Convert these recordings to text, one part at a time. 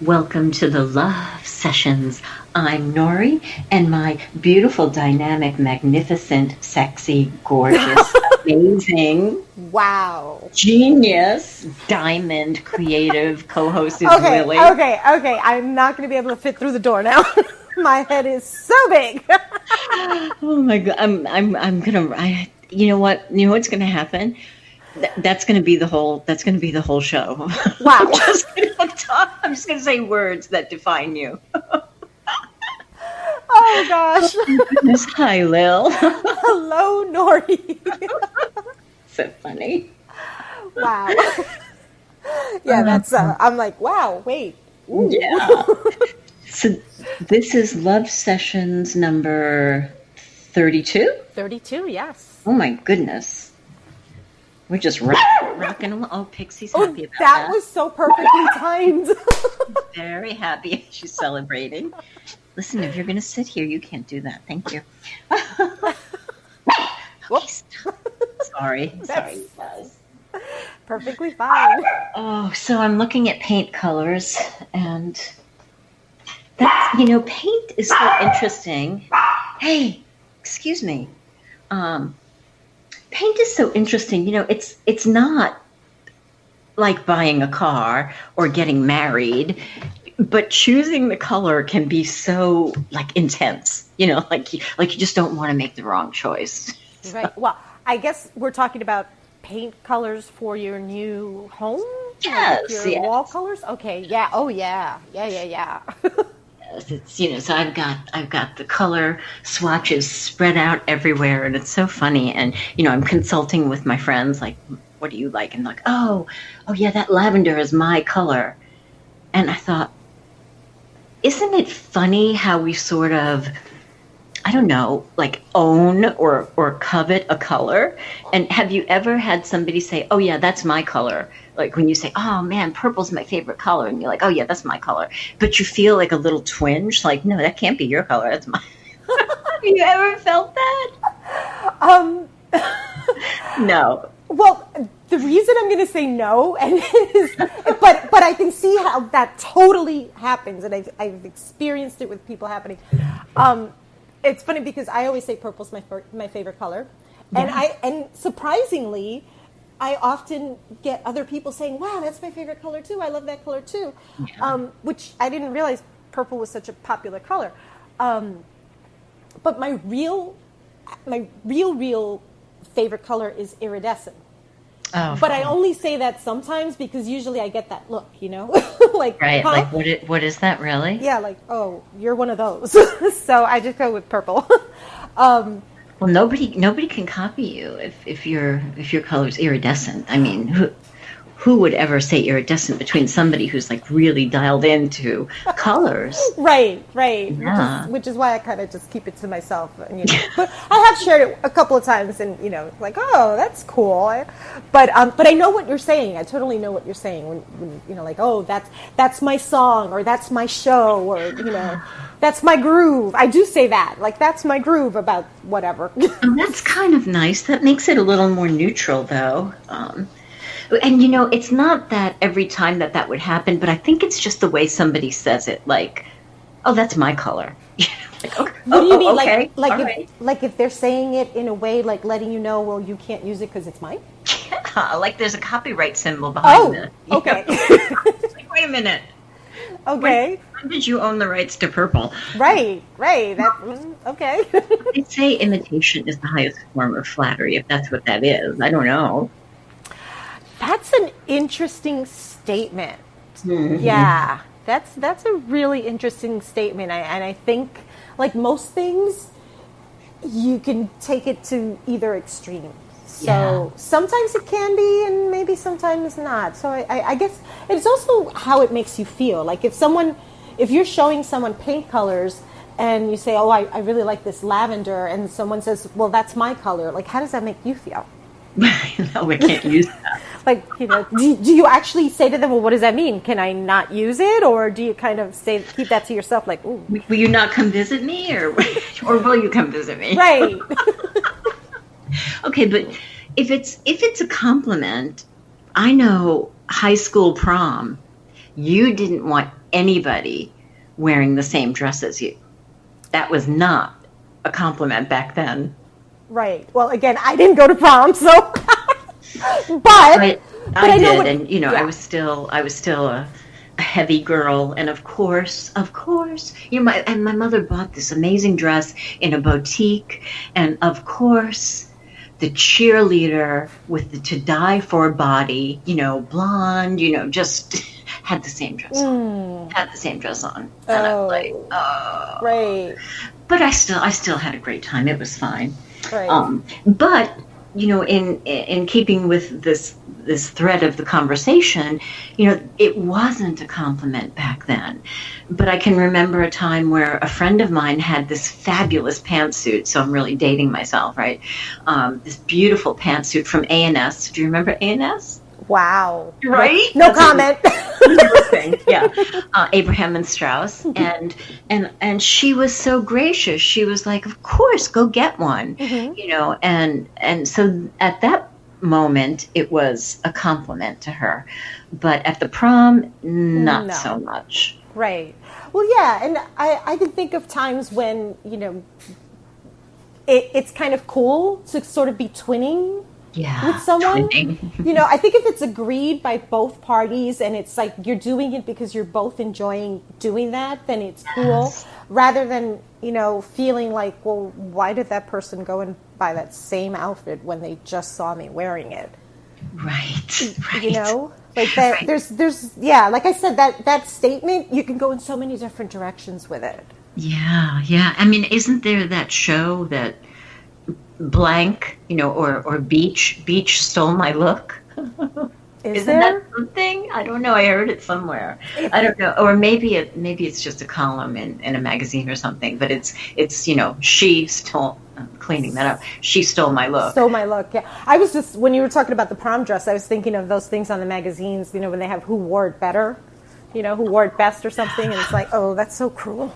Welcome to the Love Sessions. I'm Nori, and my beautiful, dynamic, magnificent, sexy, gorgeous, amazing, Wow. genius, diamond, creative co-host is Okay, Lily. okay. I'm not going to be able to fit through the door now. My head is so big. Oh my God, I'm gonna. You know what? You know what's gonna happen? That's gonna be the whole. That's gonna be the whole show. Wow. I'm just gonna say words that define you. Oh gosh. Goodness, hi, Lil. Hello, Nori. So funny. Wow. Yeah, that's. I'm like, wow. Wait. Ooh. Yeah. So this is Love Sessions number 32. 32. Yes. Oh my goodness. We're just rocking along. Oh, Pixie's happy about That was so perfectly timed. very happy. She's celebrating. Listen, if you're going to sit here, you can't do that. Thank you. Whoops. Sorry, guys. Perfectly fine. Oh, so I'm looking at paint colors, and that's, paint is so interesting. Hey, excuse me. Paint is so interesting. It's not like buying a car or getting married, but choosing the color can be so intense. Like you just don't want to make the wrong choice. Right. Well, I guess we're talking about paint colors for your new home? Yes, like your wall colors? Okay, yeah. Oh yeah. Yeah. It's so I've got the color swatches spread out everywhere, and it's so funny. And I'm consulting with my friends, like, what do you like? And like, oh yeah, that lavender is my color. And I thought, isn't it funny how we sort of, I don't know, like own or covet a color? And have you ever had somebody say, oh yeah, that's my color? Like when you say, oh man, purple's my favorite color. And you're like, oh yeah, that's my color. But you feel like a little twinge, like, no, that can't be your color. That's mine. Have you ever felt that? No. Well, the reason I'm going to say no, but I can see how that totally happens, and I've experienced it with people happening. It's funny because I always say purple's my favorite color, and surprisingly, I often get other people saying, "Wow, that's my favorite color too. I love that color too," which I didn't realize purple was such a popular color. But my real favorite color is iridescent. Oh, but I only say that sometimes because usually I get that look, like, right. huh? Like what is that really? Yeah, like, oh, you're one of those. So I just go with purple. Well, nobody can copy you if your color's iridescent. I mean, who would ever say iridescent between somebody who's like really dialed into colors? Right. Yeah. Which is why I kind of just keep it to myself. But I have shared it a couple of times, and like, oh, that's cool. But I know what you're saying. I totally know what you're saying when like, oh, that's my song, or that's my show, or that's my groove. I do say that, like, that's my groove about whatever. Oh, that's kind of nice. That makes it a little more neutral, though. And it's not that every time that would happen, but I think it's just the way somebody says it. Like, oh, that's my color. Like, okay, what do you mean? Okay, like if they're saying it in a way like letting you know, well, you can't use it because it's mine. Yeah, like there's a copyright symbol behind it. Okay. Like, wait a minute. Okay. When did you own the rights to purple? Right. Okay. They say imitation is the highest form of flattery, if that's what that is. I don't know. That's an interesting statement. Mm-hmm. Yeah, that's a really interesting statement. And I think, like most things, you can take it to either extreme. So sometimes it can be, and maybe sometimes not. So I guess it's also how it makes you feel. Like if you're showing someone paint colors and you say, oh, I really like this lavender, and someone says, well, that's my color. Like, how does that make you feel? No, we can't use that. Like, do you actually say to them, well, what does that mean? Can I not use it? Or do you kind of keep that to yourself, like, ooh. Will you not come visit me? Or will you come visit me? Right. Okay, but if it's a compliment, I know high school prom, You didn't want anybody wearing the same dress as you. That was not a compliment back then. Right. Well, again, I didn't go to prom, so. but I did, what, and I was still a heavy girl, and of course, my mother bought this amazing dress in a boutique, and of course, the cheerleader with the to die for body, blonde, just had the same dress on. Had the same dress on. And I was like, oh. Right. But I still had a great time. It was fine. Right. But, in keeping with this thread of the conversation, it wasn't a compliment back then. But I can remember a time where a friend of mine had this fabulous pantsuit. So I'm really dating myself, right? This beautiful pantsuit from A&S. Do you remember A&S? Wow. Right? No comment. Yeah. Abraham and Strauss. And she was so gracious. She was like, of course, go get one. And so at that moment, it was a compliment to her. But at the prom, not so much. Right. Well, yeah. And I can think of times when, it's kind of cool to sort of be twinning with someone. I think if it's agreed by both parties and it's like you're doing it because you're both enjoying doing that, then it's cool. Rather than, feeling like, well, why did that person go and buy that same outfit when they just saw me wearing it? Right. Like that. Right. There's like I said, that statement, you can go in so many different directions with it. Yeah. I mean, isn't there that show that blank, or beach stole my look? Isn't that something? I don't know. I heard it somewhere. I don't know. Or maybe it's just a column in a magazine or something, but it's she stole, cleaning that up. She stole my look. Stole my look. Yeah. I was just, when you were talking about the prom dress, I was thinking of those things on the magazines, when they have who wore it better, who wore it best or something. And it's like, oh, that's so cruel.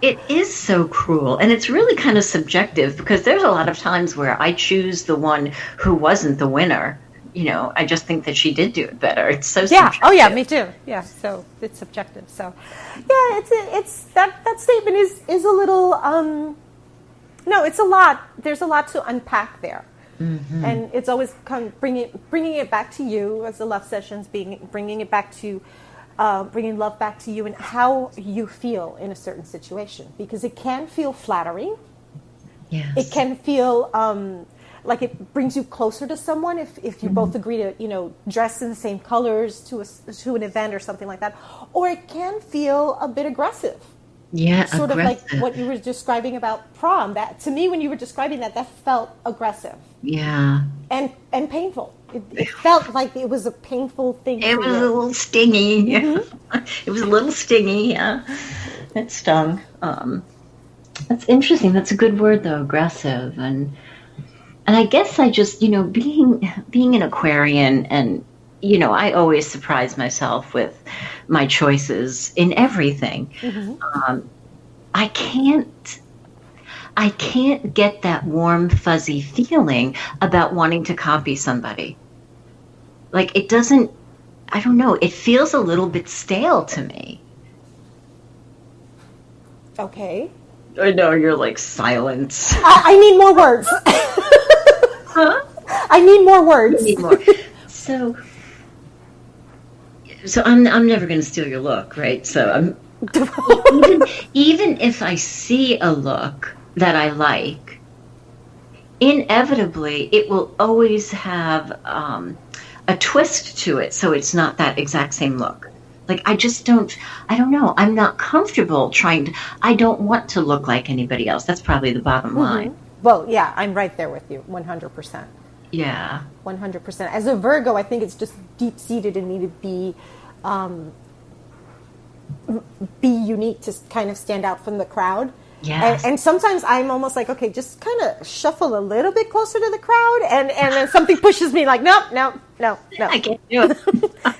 It is so cruel, and it's really kind of subjective because there's a lot of times where I choose the one who wasn't the winner. I just think that she did do it better. It's so subjective. Oh yeah, me too. Yeah, so it's subjective. So yeah, it's that statement is a little no, it's a lot. There's a lot to unpack there. Mm-hmm. And it's always bringing it back to you as the love sessions, bringing it back to bringing love back to you and how you feel in a certain situation, because it can feel flattering. Yes. It can feel like it brings you closer to someone if you both agree to dress in the same colors to an event or something like that, or it can feel a bit aggressive. Yeah, sort aggressive. of like what you were describing about prom. That, to me, when you were describing that felt aggressive. Yeah. And painful. It felt like it was a painful thing. It was a little stingy. Mm-hmm. It was a little stingy. Yeah, it stung. That's interesting. That's a good word, though. Aggressive, and I guess I just being an Aquarian, and I always surprise myself with my choices in everything. Mm-hmm. I can't get that warm, fuzzy feeling about wanting to copy somebody. Like, it doesn't, I don't know, it feels a little bit stale to me. Okay. I know, you're like, silence. I need more words. Huh? I need more words. You need more. So I'm never going to steal your look, right? So I'm even if I see a look that I like, inevitably it will always have a twist to it, so it's not that exact same look. Like, I don't know. I'm not comfortable I don't want to look like anybody else. That's probably the bottom line. Well, yeah, I'm right there with you, 100%. Yeah. 100%. As a Virgo, I think it's just deep-seated in me to be unique, to kind of stand out from the crowd. Yes. And sometimes I'm almost like, okay, just kind of shuffle a little bit closer to the crowd, and then something pushes me like, no. I can't do it.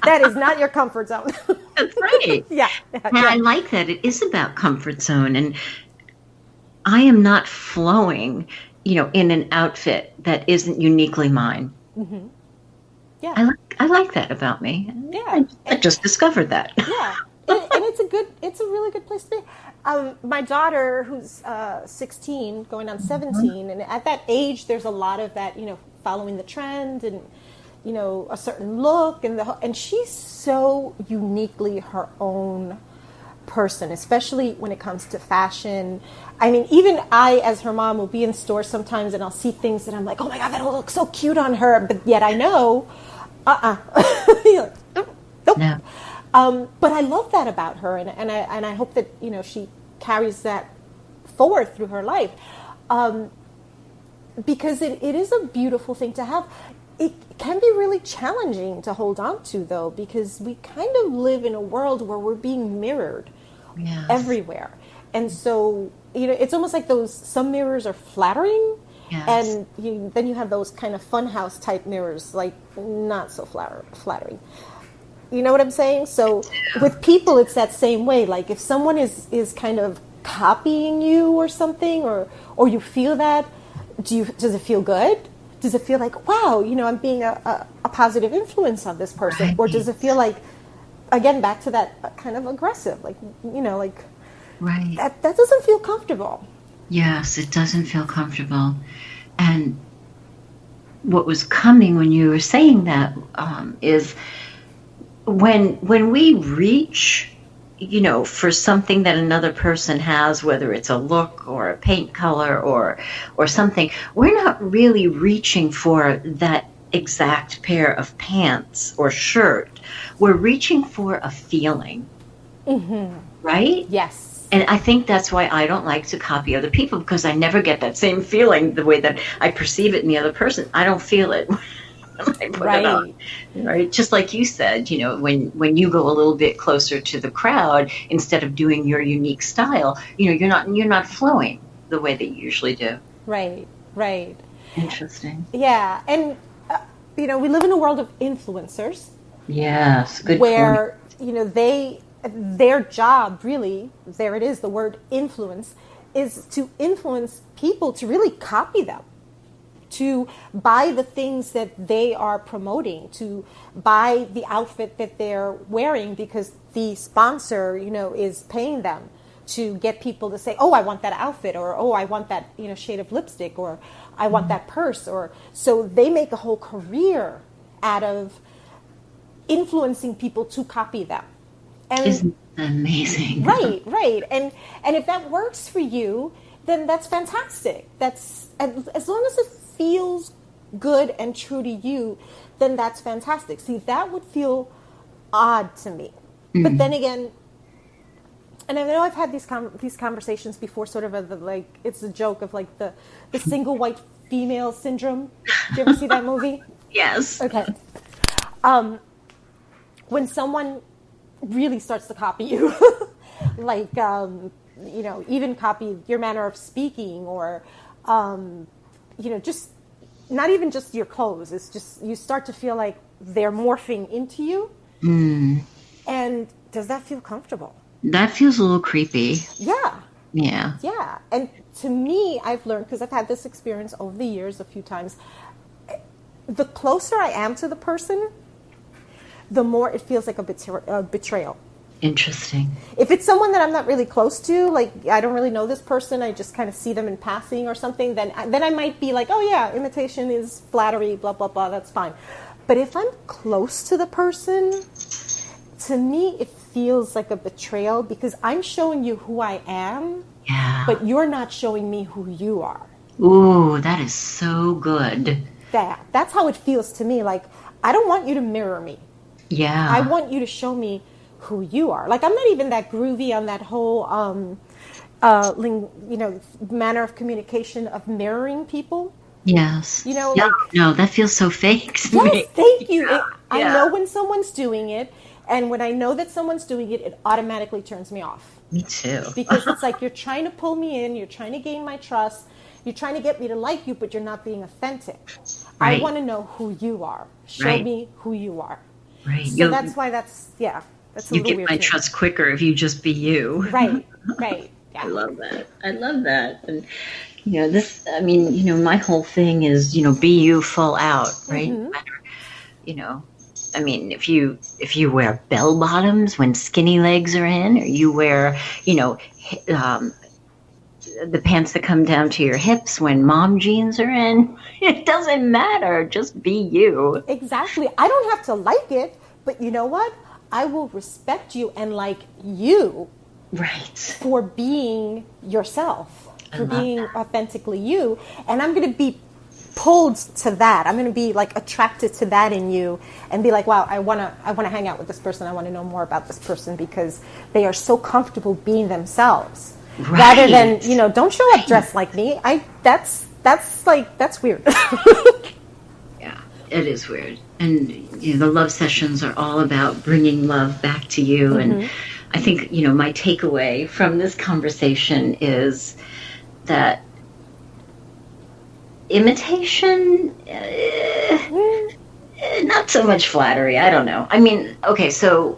That is not your comfort zone. That's right. Yeah. And I like that. It is about comfort zone, and I am not flowing, in an outfit that isn't uniquely mine. Mm-hmm. Yeah. I like that about me. Yeah. I just discovered that. Yeah. And it's a really good place to be. My daughter, who's 16, going on 17, and at that age, there's a lot of that, following the trend and, a certain look, and she's so uniquely her own person, especially when it comes to fashion. I mean, even I, as her mom, will be in stores sometimes, and I'll see things that I'm like, oh my God, that'll look so cute on her, but yet I know, You're like, nope. No. But I love that about her, and I hope that she carries that forward through her life, because it is a beautiful thing to have. It can be really challenging to hold on to, though, because we kind of live in a world where we're being mirrored everywhere, and so it's almost like some mirrors are flattering. Yes. And then you have those kind of funhouse type mirrors, like not so flattering. You know what I'm saying? So with people, it's that same way. Like if someone is kind of copying you or something, or you feel that, does it feel good? Does it feel like, wow, I'm being a positive influence on this person? Right. Or does it feel like, again, back to that kind of aggressive, like, right. That doesn't feel comfortable. Yes, it doesn't feel comfortable. And what was coming when you were saying that is when we reach, for something that another person has, whether it's a look or a paint color or something, we're not really reaching for that exact pair of pants or shirt. We're reaching for a feeling, right? Yes. And I think that's why I don't like to copy other people, because I never get that same feeling the way that I perceive it in the other person. I don't feel it when I put it on. Right? Just like you said, when you go a little bit closer to the crowd, instead of doing your unique style, you're not flowing the way that you usually do. Right. Interesting. Yeah. And, we live in a world of influencers. Yes. Good where, point. Their job, really, there it is, the word influence, is to influence people to really copy them, to buy the things that they are promoting, to buy the outfit that they're wearing because the sponsor, is paying them to get people to say, oh, I want that outfit, or, oh, I want that, shade of lipstick, or I want that purse. Or so they make a whole career out of influencing people to copy them. And, isn't that amazing? Right. And if that works for you, then that's fantastic. That's, as long as it feels good and true to you, then that's fantastic. See, that would feel odd to me. But then again, and I know I've had these conversations before, sort of it's a joke of like the single white female syndrome. Did you ever see that movie? Yes. Okay. When someone really starts to copy you, like, even copy your manner of speaking, or, just not even just your clothes. It's just, you start to feel like they're morphing into you. And does that feel comfortable? That feels a little creepy. Yeah. Yeah. And to me, I've learned, because I've had this experience over the years a few times, the closer I am to the person, the more it feels like a betrayal. Interesting. If it's someone that I'm not really close to, like I don't really know this person, I just kind of see them in passing or something, then I might be like, oh yeah, imitation is flattery, blah, blah, blah, that's fine. But if I'm close to the person, to me, it feels like a betrayal, because I'm showing you who I am, but you're not showing me who you are. Ooh, that is so good. That's how it feels to me. Like, I don't want you to mirror me. Yeah. I want you to show me who you are. Like, I'm not even that groovy on that whole, manner of communication of mirroring people. Yes. No, that feels so fake to me. Yes, thank you. I know when someone's doing it, and when I know that someone's doing it, it automatically turns me off. Me too. Because it's like, you're trying to pull me in, you're trying to gain my trust, you're trying to get me to like you, but you're not being authentic. Right. I want to know who you are. Show me who you are. Right. So that's why that's a little weird. You get my trust quicker if you just be you. Right. Yeah. I love that. And, my whole thing is, be you full out, right? No matter, you know, I mean, if you wear bell bottoms when skinny legs are in, or you wear, the pants that come down to your hips when mom jeans are in, it doesn't matter. Just be you. Exactly. I don't have to like it, but you know what? I will respect you and like you. Right. For being yourself, for being authentically you. And I'm going to be pulled to that. I'm going to be like attracted to that in you and be like, wow, I want to hang out with this person. I want to know more about this person because they are so comfortable being themselves. Right. Rather than, don't show up dressed like me. That's weird. Yeah, it is weird. And the love sessions are all about bringing love back to you. Mm-hmm. And I think, my takeaway from this conversation is that imitation, not so much flattery. I don't know. I mean, okay, so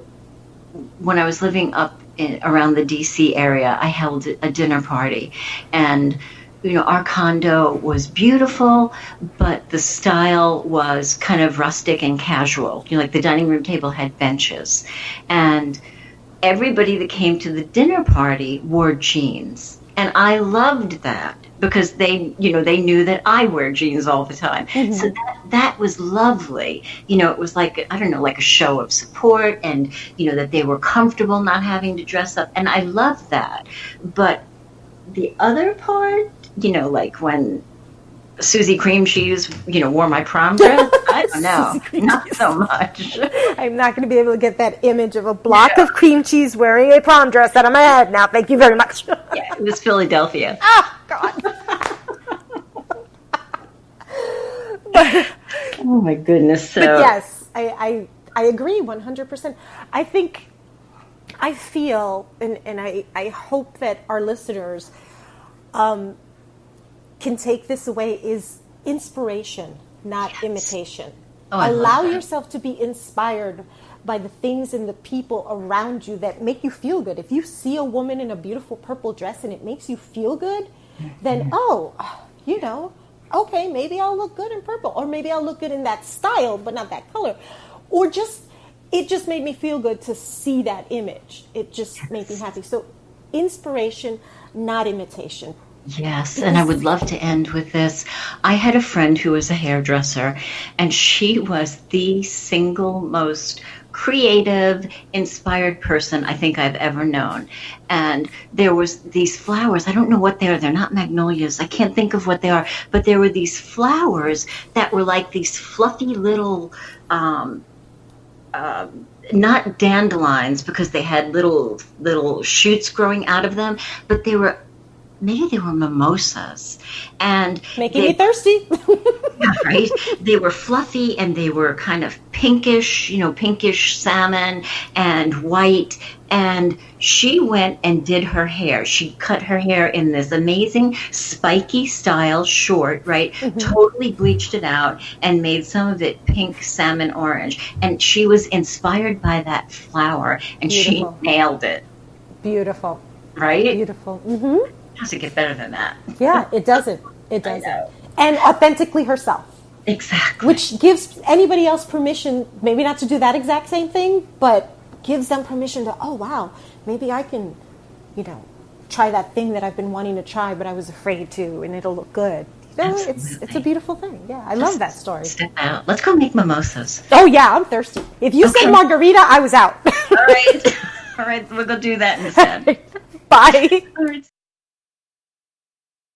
when I was living up around the DC area, I held a dinner party, and our condo was beautiful, but the style was kind of rustic and casual. Like the dining room table had benches, and everybody that came to the dinner party wore jeans, and I loved that because they knew that I wear jeans all the time. Mm-hmm. So that was lovely. It was like, I don't know, like a show of support, and that they were comfortable not having to dress up, and I loved that. But the other part, like when Susie Cream Cheese, wore my prom dress, I don't know, not so much. I'm not going to be able to get that image of a block of cream cheese wearing a prom dress out of my head now. Thank you very much. Yeah, it was Philadelphia. Oh, God. Oh, my goodness. So. But yes, I agree 100%. I feel, and I hope that our listeners can take this away, is inspiration, not imitation. Oh, allow yourself to be inspired by the things and the people around you that make you feel good. If you see a woman in a beautiful purple dress and it makes you feel good, then, okay, maybe I'll look good in purple, or maybe I'll look good in that style, but not that color. Or it just made me feel good to see that image. It just made me happy. So inspiration, not imitation. Yes, and I would love to end with this. I had a friend who was a hairdresser, and she was the single most creative, inspired person I think I've ever known. And there was these flowers. I don't know what they are. They're not magnolias. I can't think of what they are. But there were these flowers that were like these fluffy little, not dandelions because they had little shoots growing out of them, but maybe they were mimosas, and making me thirsty. Yeah, right. They were fluffy, and they were kind of pinkish salmon and white. And she went and did her hair. She cut her hair in this amazing spiky style short, right? Mm-hmm. Totally bleached it out and made some of it pink salmon orange. And she was inspired by that flower, and Beautiful. She nailed it. Beautiful. Right? Beautiful. Mm-hmm. Doesn't get better than that. Yeah, it doesn't. It doesn't. And authentically herself. Exactly. Which gives anybody else permission, maybe not to do that exact same thing, but gives them permission to, oh, wow, maybe I can, try that thing that I've been wanting to try, but I was afraid to, and it'll look good. It's a beautiful thing. Yeah, I love that story. Step out. Let's go make mimosas. Oh, yeah, I'm thirsty. If you said margarita, I was out. All right. All right, we'll go do that instead. Bye. All right.